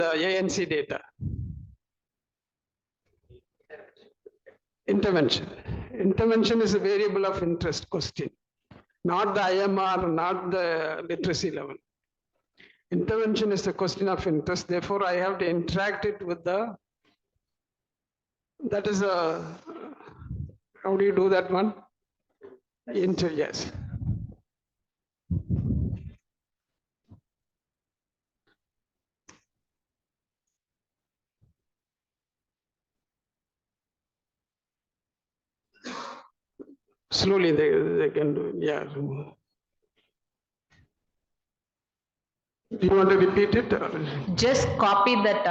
the ANC data. Intervention. Intervention is a variable of interest question, not the IMR, not the literacy level. Intervention is a question of interest. Therefore, I have to interact it with the, that is a, how do you do that one? Yes. Slowly they can do it, yeah. Do you want to repeat it? Just copy that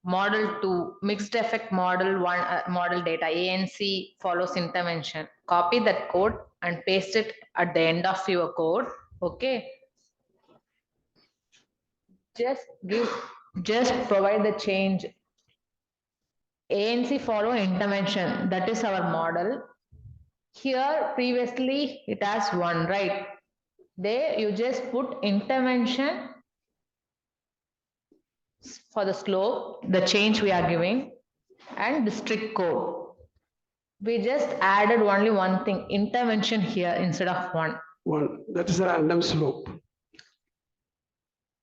model to mixed effect model one model data. ANC follows intervention. Copy that code and paste it at the end of your code. Okay. Just provide the change. ANC follow intervention. That is our model. Here previously it has one, right? There you just put intervention for the slope, the change we are giving, and district code. We just added only one thing, intervention here instead of one. One, that is a random slope.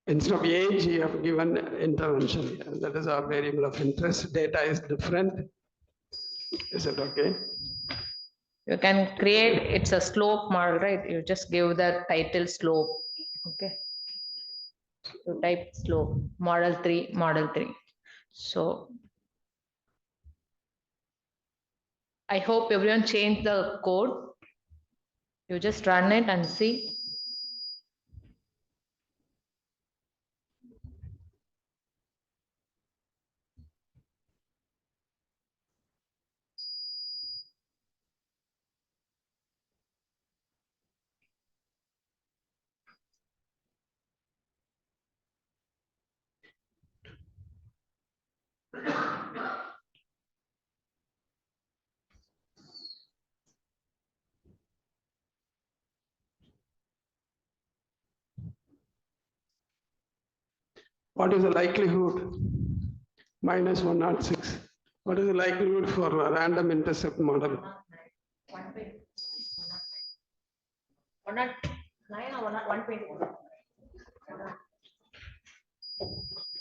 Instead of age, you have given intervention here. That is our variable of interest. Data is different. Is it okay? You can create, it's a slope model, right? You just give the title slope. Okay. You type slope, model 3, model 3. So I hope everyone changed the code. You just run it and see. What is the likelihood? Minus 106. What is the likelihood for a random intercept model? 109 or 120?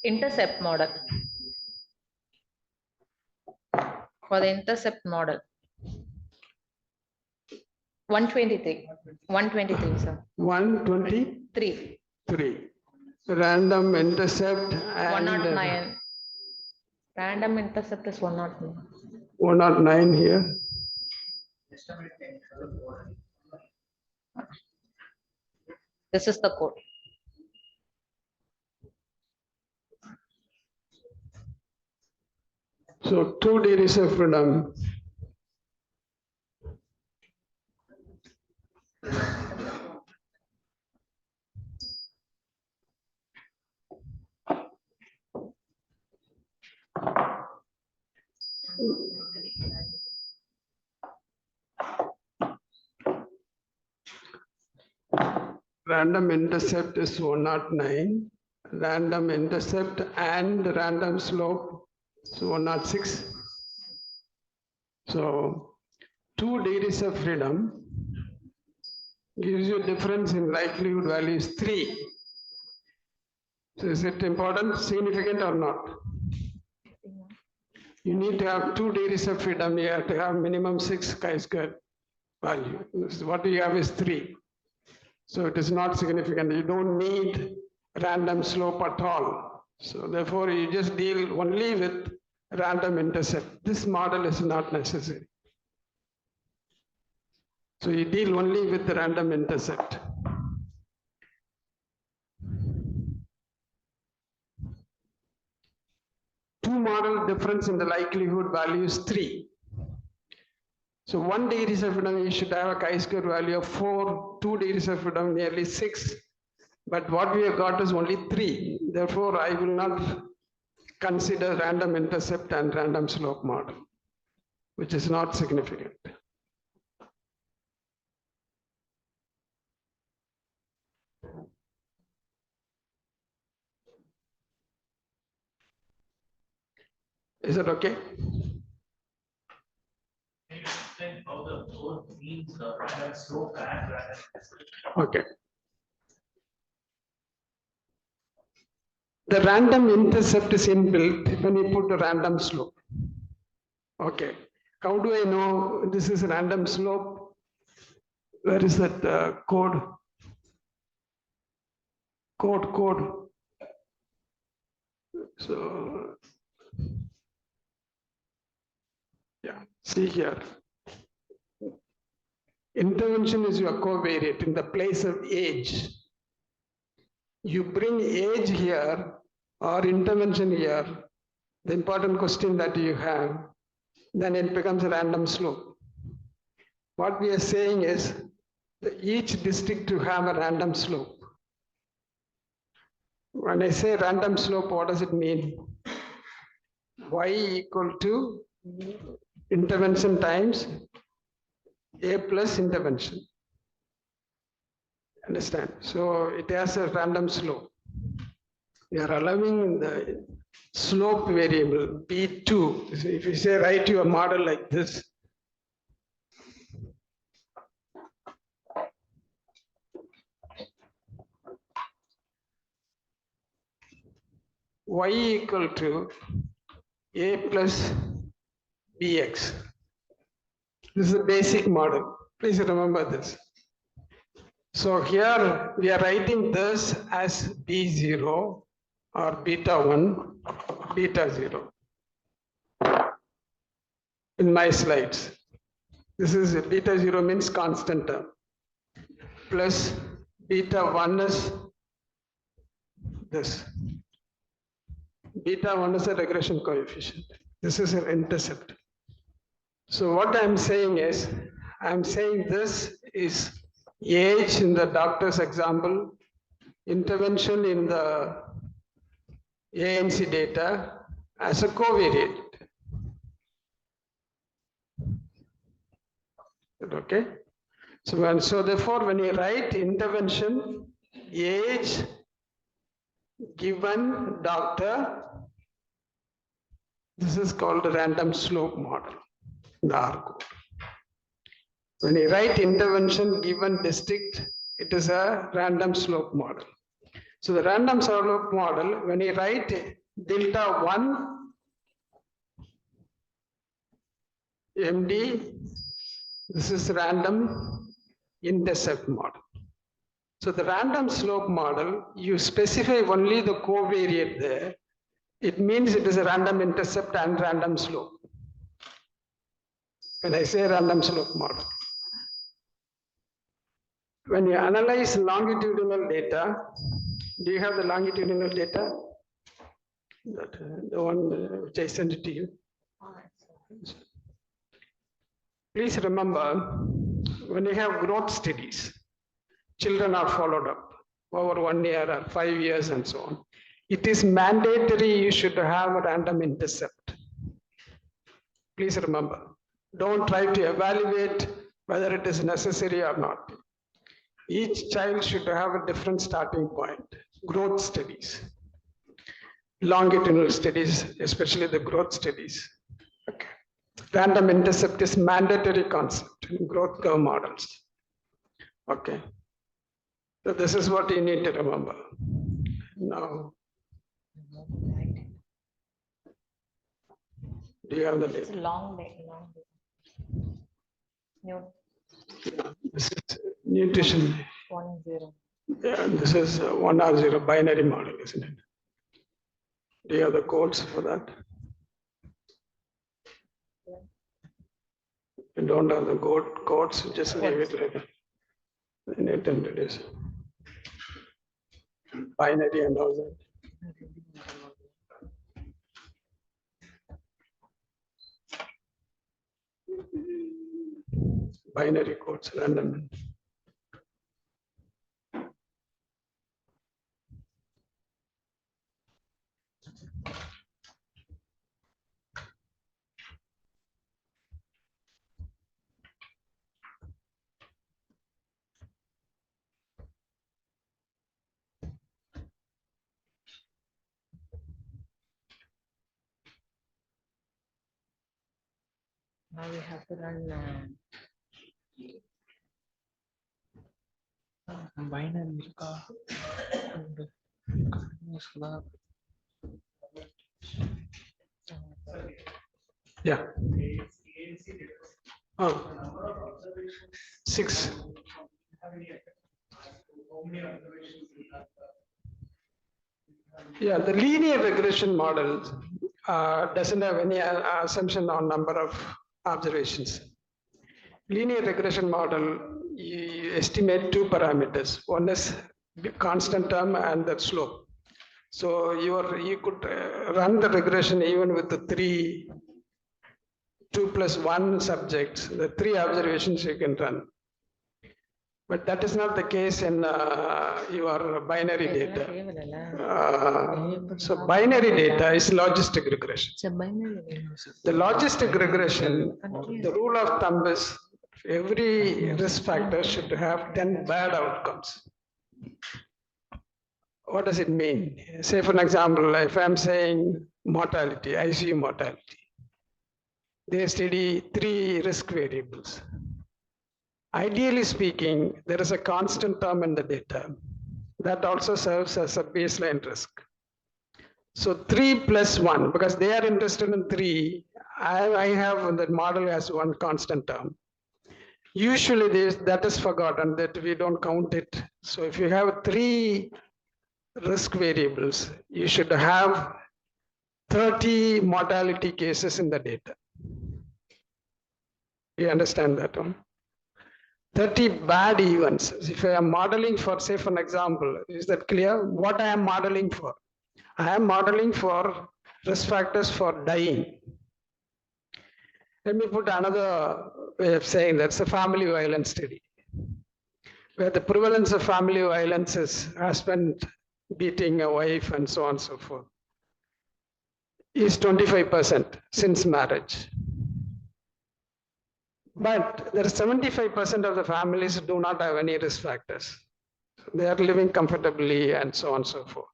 Intercept model. For the intercept model. 123. 123, sir. 123. 3. Random intercept and 109. Random intercept is 109. 109 here. This is the code. So 2 degrees of freedom. Random intercept is 109. Random intercept and random slope is 106. So 2 degrees of freedom gives you difference in likelihood value is 3. So is it important, significant or not? You need to have 2 degrees of freedom. You have to have minimum 6 chi-square value. What you have is 3. So it is not significant. You don't need random slope at all. So therefore, you just deal only with random intercept. This model is not necessary. So you deal only with the random intercept. Two model difference in the likelihood value is 3. So 1 degrees of freedom, you should have a chi-square value of 4, 2 degrees of freedom, nearly 6. But what we have got is only 3. Therefore, I will not consider random intercept and random slope model, which is not significant. Is that okay? Explain how the code means random slope and random intercept. Okay. The random intercept is inbuilt when you put a random slope. Okay. How do I know this is a random slope? Where is that code? Code. So, yeah, see here. Intervention is your covariate in the place of age. You bring age here or intervention here, the important question that you have, then it becomes a random slope. What we are saying is that each district to have a random slope. When I say random slope, what does it mean? Y equal to intervention times A plus intervention. Understand? So it has a random slope. We are allowing the slope variable B2. So if you say write your model like this, Y equal to A plus Bx. This is a basic model. Please remember this. So here we are writing this as B0 or beta 1, beta 0 in my slides. This is beta 0 means constant term plus beta 1 is this. Beta 1 is a regression coefficient. This is an intercept. So what I'm saying is, I'm saying this is age in the doctor's example, intervention in the ANC data as a covariate. Okay. So therefore, when you write intervention, age, given doctor, this is called a random slope model, the R code. When you write intervention given district, it is a random slope model. So the random slope model, when you write delta 1 MD, this is random intercept model. So the random slope model, you specify only the covariate there. It means it is a random intercept and random slope. When I say random slope model. When you analyze longitudinal data, do you have the longitudinal data? The one which I sent it to you. Please remember, when you have growth studies, children are followed up over 1 year or 5 years and so on. It is mandatory you should have a random intercept. Please remember, don't try to evaluate whether it is necessary or not. Each child should have a different starting point. Growth studies, longitudinal studies, especially the growth studies. Okay. Random intercept is mandatory concept in growth curve models. Okay. So this is what you need to remember. Now, do you have the data? Long day. No, This is nutrition. 10. Yeah, this is 1 or 0 binary model, isn't it? Do you have the codes for that? You don't have the codes, just leave it like that. In it and it is binary and all that. Binary codes, random. Now we have to run binary இருக்கா? And continuous lab. Yeah. Oh, 6. Yeah, the linear regression model doesn't have any assumption on number of observations. Linear regression model, you estimate 2 parameters. One is the constant term and the slope. So you could run the regression even with the 2 plus 1 subjects, the 3 observations you can run. But that is not the case in your binary data. So binary data is logistic regression. The logistic regression, the rule of thumb is every risk factor should have 10 bad outcomes. What does it mean? Say, for example, if I'm saying mortality, ICU mortality, they study 3 risk variables. Ideally speaking, there is a constant term in the data that also serves as a baseline risk. So 3 plus 1, because they are interested in 3, I have the model as 1 constant term. Usually that is forgotten, that we don't count it. So if you have 3 risk variables, you should have 30 mortality cases in the data. You understand that one? 30 bad events. If I am modeling for, say, for an example, is that clear? What I am modeling for? I am modeling for risk factors for dying. Let me put another way of saying that's a family violence study, where the prevalence of family violence is husband beating a wife and so on and so forth, is 25% since marriage. But there are 75% of the families do not have any risk factors. They are living comfortably and so on and so forth.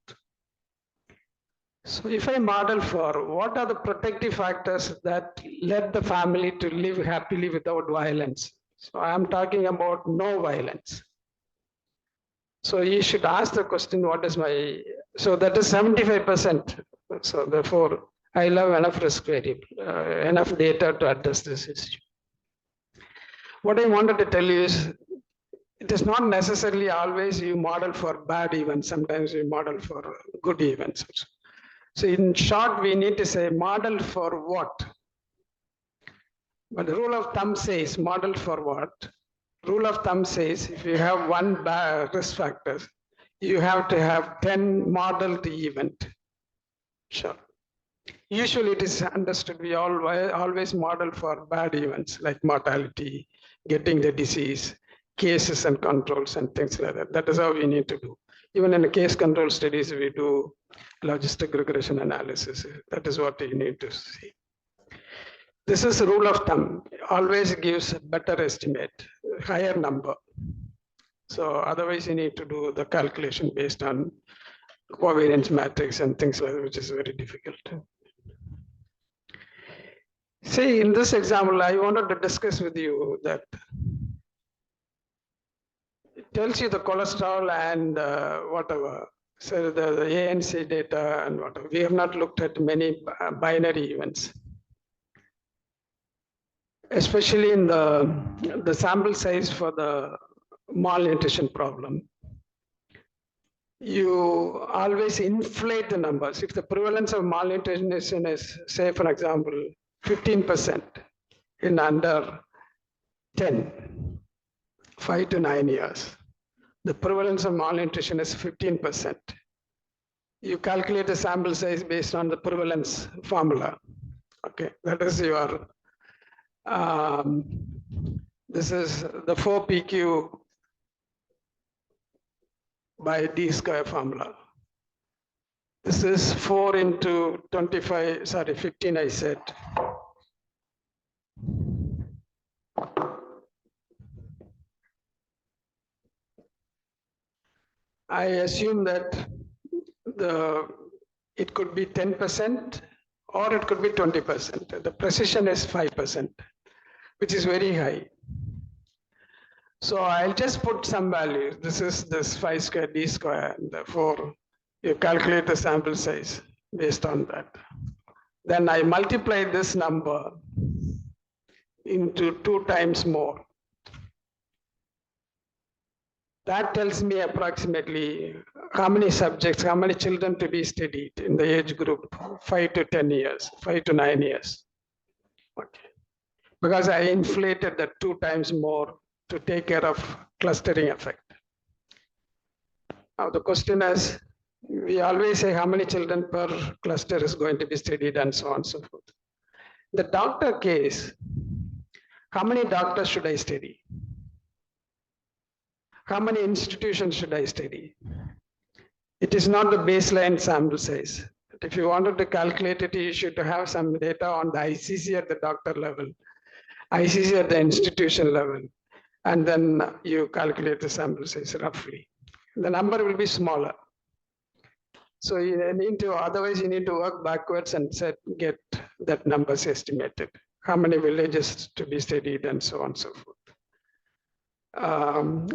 So if I model for what are the protective factors that led the family to live happily without violence? So I'm talking about no violence. So you should ask the question, what is my, so that is 75%. So therefore, I have enough risk variable, enough data to address this issue. What I wanted to tell you is, it is not necessarily always you model for bad events. Sometimes you model for good events. So in short, we need to say model for what? But the rule of thumb says model for what? Rule of thumb says if you have 1 bad risk factor, you have to have 10 modeled event. Sure. Usually it is understood we always model for bad events like mortality, getting the disease, cases and controls and things like that. That is how we need to do. Even in the case control studies, we do logistic regression analysis. That is what you need to see. This is a rule of thumb, always gives a better estimate, higher number. So otherwise you need to do the calculation based on covariance matrix and things like that, which is very difficult. See, in this example, I wanted to discuss with you that it tells you the cholesterol and whatever. So the ANC data and whatever. We have not looked at many binary events, especially in the sample size for the malnutrition problem. You always inflate the numbers. If the prevalence of malnutrition is, say, for example, 15% in under 10, 5 to 9 years. The prevalence of malnutrition is 15%. You calculate the sample size based on the prevalence formula. Okay, that is your, this is the 4PQ by D square formula. This is 4 into 25, sorry, 15 I said. I assume that it could be 10% or it could be 20%. The precision is 5%. which is very high. So I'll just put some values. This is this 5 square d square, and therefore you calculate the sample size based on that. Then I multiply this number into 2 times more. That tells me approximately how many subjects, how many children to be studied in the age group 5 to 10 years, 5 to 9 years. Okay. Because I inflated that 2 times more to take care of clustering effect. Now the question is, we always say how many children per cluster is going to be studied and so on and so forth. The doctor case, how many doctors should I study? How many institutions should I study? It is not the baseline sample size. But if you wanted to calculate it, you should have some data on the ICC at the doctor level, ICC at the institution level, and then you calculate the sample size roughly. The number will be smaller. So you need to, otherwise you need to work backwards and get that numbers estimated. How many villages to be studied and so on and so forth.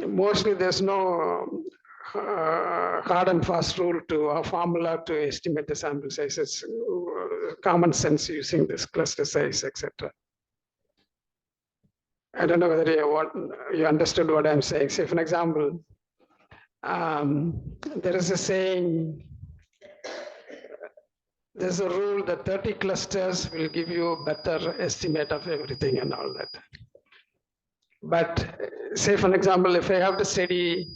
Mostly there's no hard and fast rule to a formula to estimate the sample size. It's common sense using this cluster size, etc. I don't know whether you understood what I'm saying. Say, for example, there is a saying, there's a rule that 30 clusters will give you a better estimate of everything and all that. But say, for example, if I have to study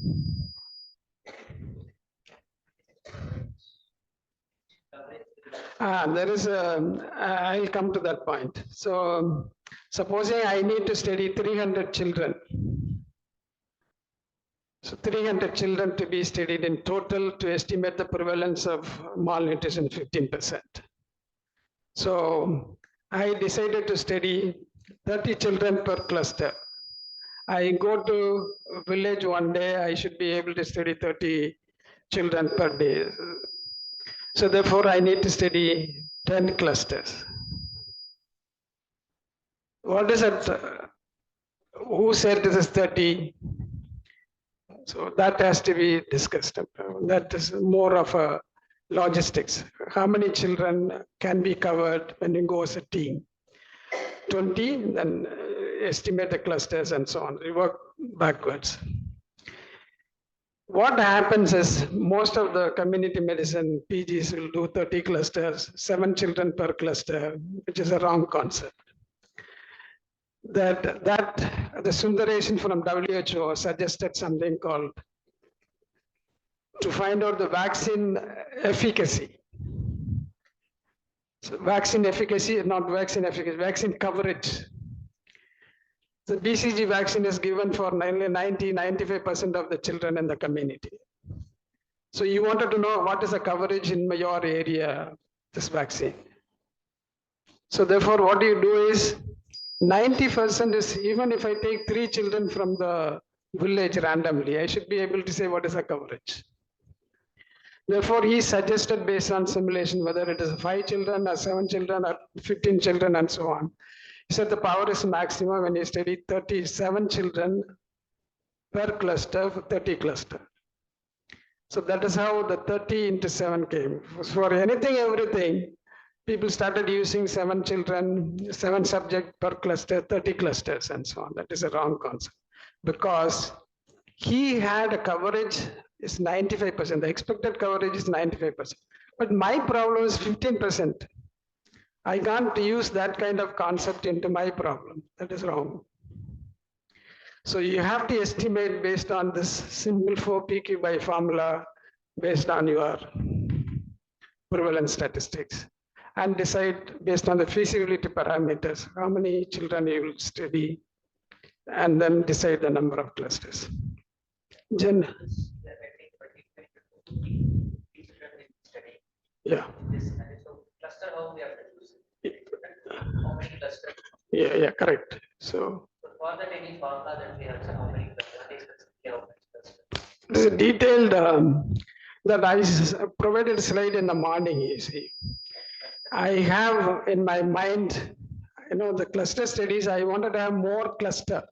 there is I'll come to that point. So supposing I need to study 300 children. So 300 children to be studied in total to estimate the prevalence of malnutrition 15%. So I decided to study 30 children per cluster. I go to village one day, I should be able to study 30 children per day. So therefore I need to study 10 clusters. What is it? Who said this is 30? So that has to be discussed. That is more of a logistics. How many children can be covered when you go as a team? 20, then estimate the clusters and so on. We work backwards. What happens is most of the community medicine PGs will do 30 clusters, 7 children per cluster, which is a wrong concept. That the Sundaresan from WHO suggested something called to find out the vaccine efficacy. So vaccine efficacy, not vaccine efficacy, vaccine coverage. The BCG vaccine is given for 95% of the children in the community. So you wanted to know what is the coverage in your area, this vaccine. So therefore, what you do is 90% is, even if I take 3 children from the village randomly, I should be able to say what is the coverage. Therefore, he suggested based on simulation, whether it is 5 children or 7 children or 15 children and so on. He said the power is maximum when you study 37 children per cluster for 30 cluster. So that is how the 30 into 7 came. For anything, everything, people started using 7 children, 7 subjects per cluster, 30 clusters and so on. That is a wrong concept because he had a coverage is 95%. The expected coverage is 95%. But my problem is 15%. I can't use that kind of concept into my problem. That is wrong. So you have to estimate based on this simple 4PQ by formula based on your prevalence statistics and decide based on the feasibility parameters, how many children you will study, and then decide the number of clusters. Jen? Yeah. Cluster, how we have to use it? How many clusters? Yeah, correct. So for that, any formula that we have, so how many clusters? This is detailed that I provided slide in the morning, you see. I have in my mind, the cluster studies, I wanted to have more cluster,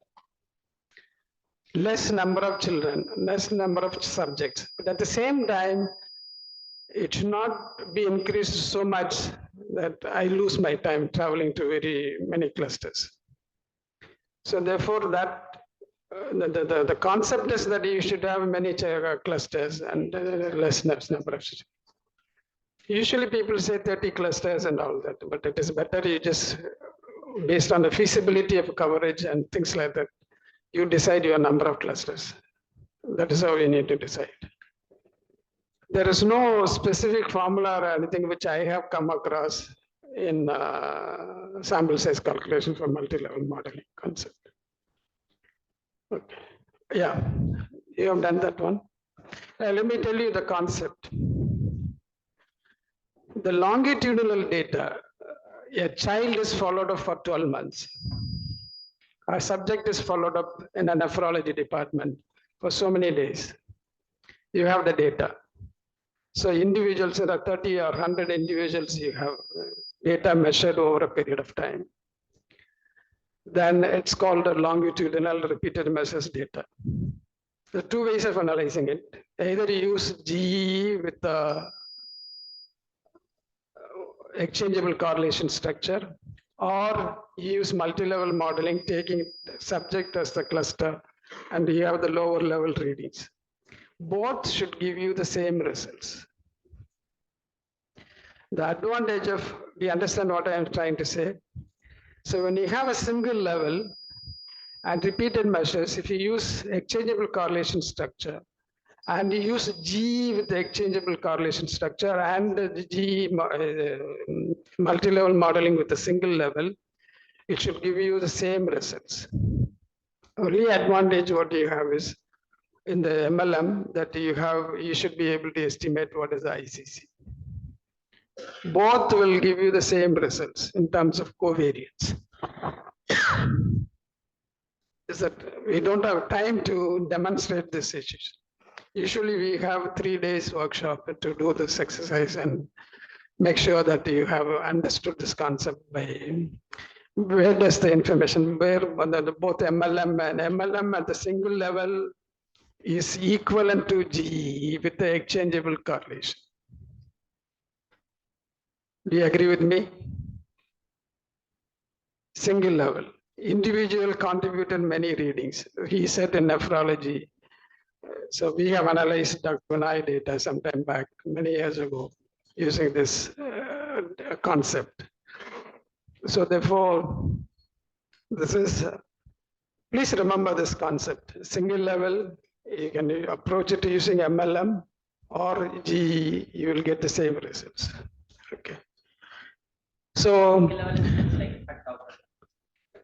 less number of children, less number of subjects. But at the same time, it should not be increased so much that I lose my time traveling to very many clusters. So therefore, that the concept is that you should have many clusters and less number of. Usually people say 30 clusters and all that, but it is better you just, based on the feasibility of coverage and things like that, you decide your number of clusters. That is how you need to decide. There is no specific formula or anything which I have come across in sample size calculation for multi-level modeling concept. Okay. Yeah, you have done that one. Let me tell you the concept. The longitudinal data, a child is followed up for 12 months. A subject is followed up in a nephrology department for so many days. You have the data. So individuals, there are 30 or 100 individuals, you have data measured over a period of time. Then it's called a longitudinal repeated measures data. There are two ways of analyzing it. Either you use GE with the exchangeable correlation structure, or you use multi-level modeling, taking subject as the cluster, and you have the lower level readings. Both should give you the same results. The advantage of, do you understand what I am trying to say? So when you have a single level and repeated measures, if you use exchangeable correlation structure, and you use G with the exchangeable correlation structure and the G multi-level modeling with a single level, it should give you the same results. Only advantage what you have is in the MLM that you should be able to estimate what is the ICC. Both will give you the same results in terms of covariance. Is that we don't have time to demonstrate this issue. Usually we have 3 days workshop to do this exercise and make sure that you have understood this concept by where does the information, where both MLM and MLM at the single level is equivalent to GE with the exchangeable correlation. Do you agree with me? Single level. Individual contributed many readings. He said in nephrology. So we have analyzed Dr. Vinay data sometime back, many years ago, using this concept. So therefore, this is, please remember this concept. Single level, you can approach it using MLM or GE, you will get the same results. Okay. So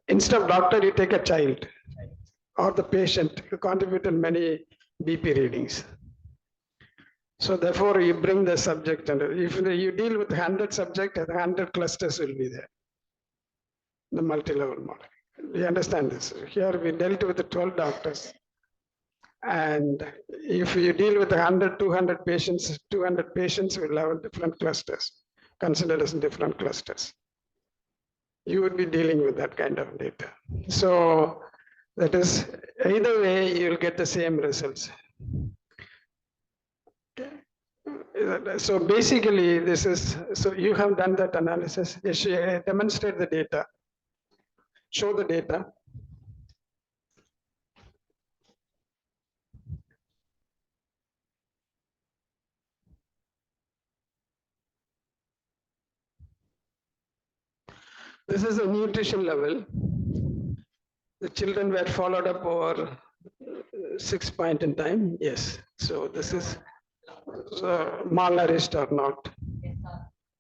instead of doctor, you take a child or the patient who contributed many BP readings. So therefore, you bring the subject, and if you deal with 100 subjects, 100 clusters will be there. The multi-level model. Do you understand this? Here we dealt with the 12 doctors. And if you deal with 100, 200 patients will have different clusters, considered as different clusters. You would be dealing with that kind of data. So that is, either way, you'll get the same results. Okay. So basically, this is, so you have done that analysis. Demonstrate the data. Show the data. This is a nutrition level. The children were followed up over 6 point in time. Yes. So this is malnourished or not.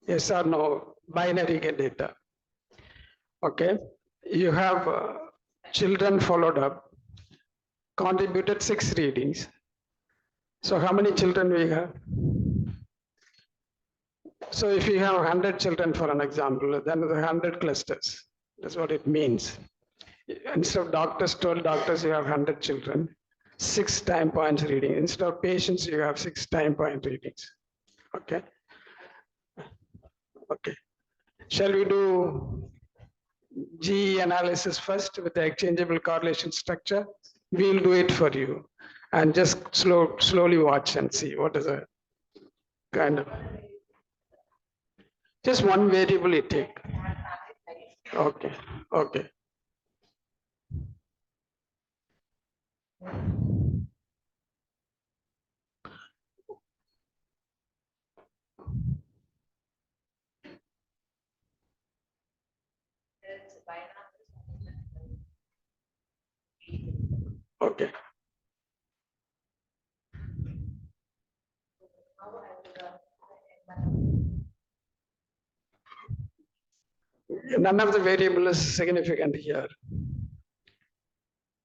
Yes or no, binary data. Okay. You have children followed up, contributed 6 readings. So how many children we have? So if you have 100 children, for an example, then the 100 clusters. That's what it means. Instead of doctors, 12 doctors, you have 100 children, 6 time points reading. Instead of patients, you have 6 time point readings. Okay. Okay. Shall we do GE analysis first with the exchangeable correlation structure. We'll do it for you. And just slowly watch and see what is a kind of. Just one variable you take. Okay, okay. Okay. None of the variable is significant here.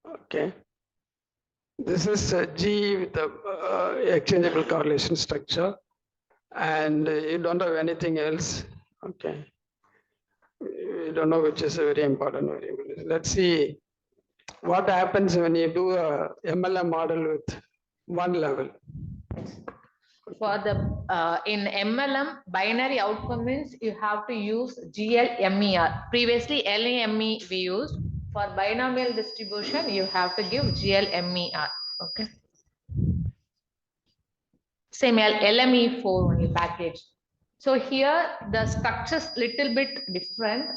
Okay. This is G with the exchangeable correlation structure, and you don't have anything else. Okay. You don't know which is a very important variable. Let's see what happens when you do a MLM model with one level. For the in MLM, binary outcome means you have to use GLMER. Previously, LAME we used. For binomial distribution, you have to give GLMER. Okay. Same LME4 only package. So here the structure's little bit different.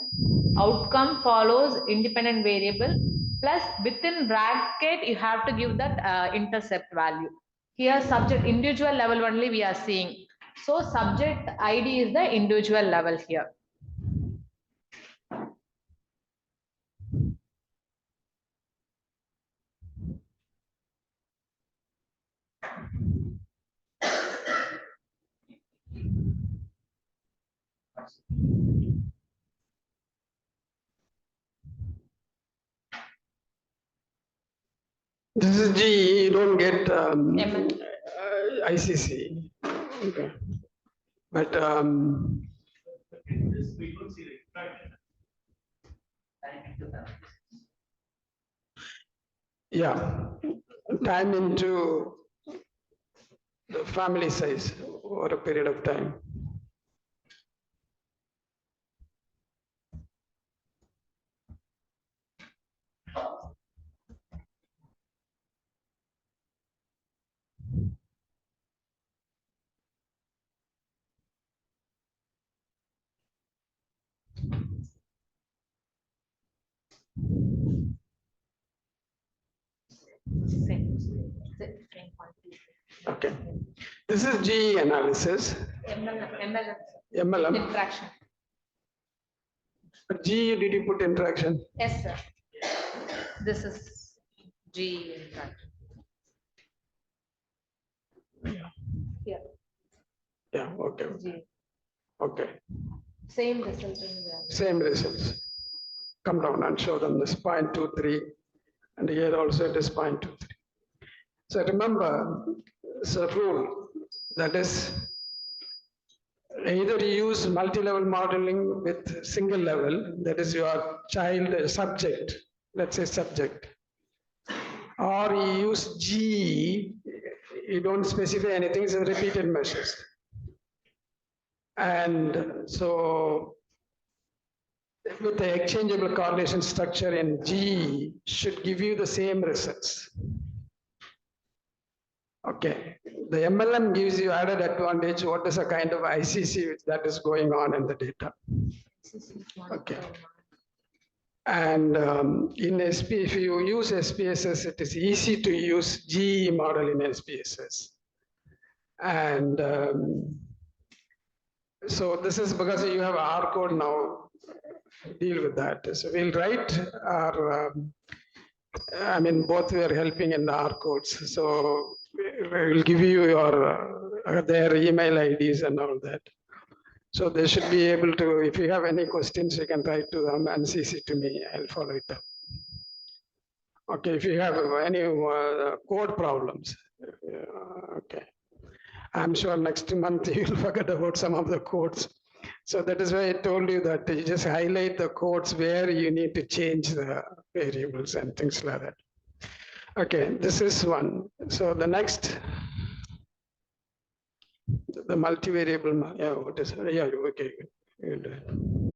Outcome follows independent variable plus within bracket you have to give that intercept value. Here subject individual level only we are seeing. So subject ID is the individual level here. This is G, you don't get ML. ICC. Okay. But In this, we don't see the interaction. yeah, time into the family size over a period of time. Okay. This is G analysis. MLM. Interaction. G, did you put interaction? Yes, sir. This is G interaction. Here. Yeah, okay. G. Okay. Same result in there. Same results. Come down and show them this 0.23, and here also it is 0.23. So remember, it's a rule that is either you use multi-level modeling with single level, that is your child subject, let's say subject, or you use G, you don't specify anything, it's repeated measures. And so with the exchangeable correlation structure in G should give you the same results. Okay, the MLM gives you added advantage. What is a kind of ICC that is going on in the data? Okay. And in SP, if you use SPSS, it is easy to use GE model in SPSS. And so this is because you have R code now, deal with that. So we'll write our, I mean, both we are helping in the R codes. So we'll give you your their email IDs and all that. So they should be able to, if you have any questions, you can write to them and CC to me, I'll follow it up. Okay, if you have any code problems, okay. I'm sure next month you'll forget about some of the codes. So that is why I told you that you just highlight the codes where you need to change the variables and things like that. Okay, this is one. So the next, the multivariable, yeah, what is, yeah, okay, good.